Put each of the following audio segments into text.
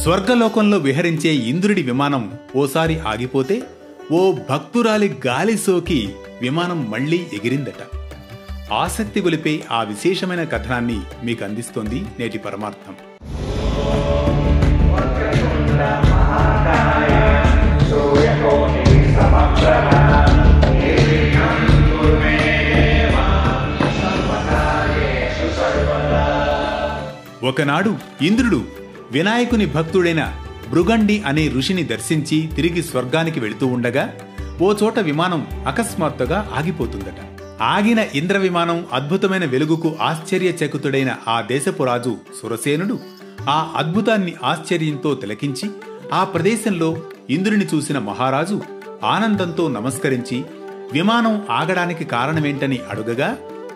స్వర్గలోకంలో విహరించే ఇంద్రుడి విమానం ఓసారి ఆగిపోతే ఓ భక్తురాలి గాలి సోకి విమానం మళ్లీ ఎగిరిందట. ఆసక్తి గొలిపే ఆ విశేషమైన కథనాన్ని మీకు అందిస్తోంది నేటి పరమార్థం. ఒకనాడు ఇంద్రుడు వినాయకుని భక్తుడైన భృగండి అనే ఋషిని దర్శించి తిరిగి స్వర్గానికి వెళుతూ ఉండగా ఓ చోట విమానం అకస్మాత్తుగా ఆగిపోతుందట. ఆగిన ఇంద్ర విమానం అద్భుతమైన వెలుగుకు ఆశ్చర్యచకితుడైన ఆ దేశపు రాజు సురసేనుడు ఆ అద్భుతాన్ని ఆశ్చర్యంతో తిలకించి ఆ ప్రదేశంలో ఇంద్రుని చూసిన మహారాజు ఆనందంతో నమస్కరించి విమానం ఆగడానికి కారణమేంటని అడుగగా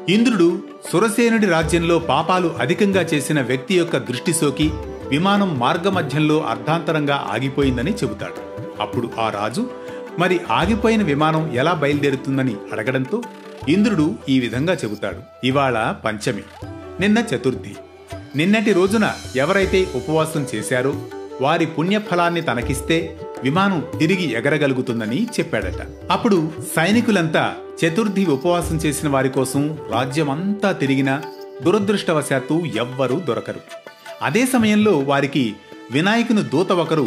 ఇంద్రుడు సురసేనుడి రాజ్యంలో పాపాలు అధికంగా చేసిన వ్యక్తి యొక్క దృష్టి సోకి విమానం మార్గమధ్యంలో అర్ధాంతరంగా ఆగిపోయిందని చెబుతాడు. అప్పుడు ఆ రాజు మరి ఆగిపోయిన విమానం ఎలా బయలుదేరుతుందని అడగడంతో ఇంద్రుడు ఈ విధంగా చెబుతాడు. ఇవాళ పంచమి, నిన్న చతుర్థి. నిన్నటి రోజున ఎవరైతే ఉపవాసం చేశారో వారి పుణ్యఫలాన్ని తనకిస్తే విమానం తిరిగి ఎగరగలుగుతుందని చెప్పాడట. అప్పుడు సైనికులంతా చతుర్థి ఉపవాసం చేసిన వారి కోసం రాజ్యమంతా తిరిగినా దురదృష్టవశాత్తు ఎవ్వరూ దొరకరు. అదే సమయంలో వారికి వినాయకుని దూత ఒకరు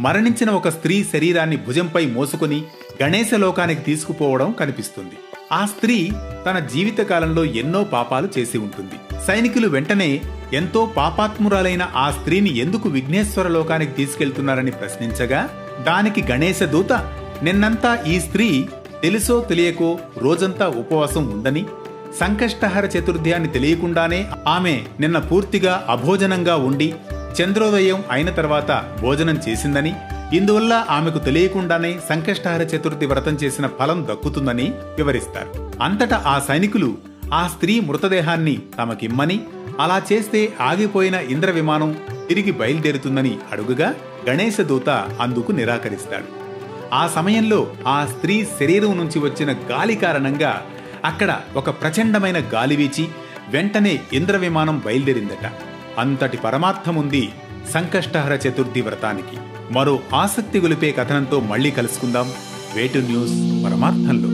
మరణించిన ఒక స్త్రీ శరీరాన్ని భుజంపై మోసుకొని గణేశలోకానికి తీసుకుపోవడం కనిపిస్తుంది. ఆ స్త్రీ తన జీవితకాలంలో ఎన్నో పాపాలు చేసి ఉంటుంది. సైనికులు వెంటనే ఎంతో పాపాత్మురాలైన ఆ స్త్రీని ఎందుకు విఘ్నేశ్వర లోకానికి తీసుకెళ్తున్నారని ప్రశ్నించగా దానికి గణేశ దూత నిన్నంతా ఈ స్త్రీ తెలుసో తెలియకో రోజంతా ఉపవాసం ఉందని, సంకష్టహర చతుర్థి తెలియకుండానే ఆమె నిన్న పూర్తిగా అభోజనంగా ఉండి చంద్రోదయం అయిన తర్వాత భోజనం చేసిందని, ఇందువల్ల ఆమెకు తెలియకుండానే సంకష్టహర చతుర్థి వ్రతం చేసిన ఫలం దక్కుతుందని వివరిస్తారు. అంతటా ఆ సైనికులు ఆ స్త్రీ మృతదేహాన్ని తమకిమ్మని, అలా చేస్తే ఆగిపోయిన ఇంద్ర విమానం తిరిగి బయలుదేరుతుందని అడుగుగా గణేశదూత అందుకు నిరాకరిస్తాడు. ఆ సమయంలో ఆ స్త్రీ శరీరం నుంచి వచ్చిన గాలి కారణంగా అక్కడ ఒక ప్రచండమైన గాలి వీచి వెంటనే ఇంద్ర విమానం బయలుదేరిందట. అంతటి పరమార్థముంది సంకష్టహర చతుర్థి వ్రతానికి. మరో ఆసక్తి గొలిపే కథనంతో మళ్లీ కలుసుకుందాం వేటు న్యూస్ పరమార్థంలో.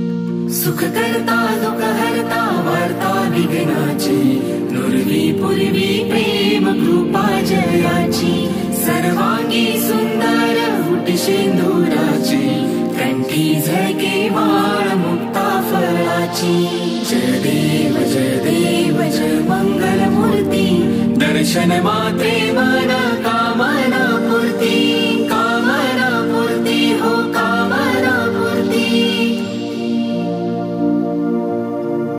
सुखकर्ता दुःखहर्ता वार्ता विघ्नाची नुरवी पूर्वी प्रेम कृपा जयाची सर्वांगी सुंदर उटी सिंदुराची कंठी झळके माळ मुक्ता फळाची जय देव जय मंगल मूर्ती दर्शन मात्रे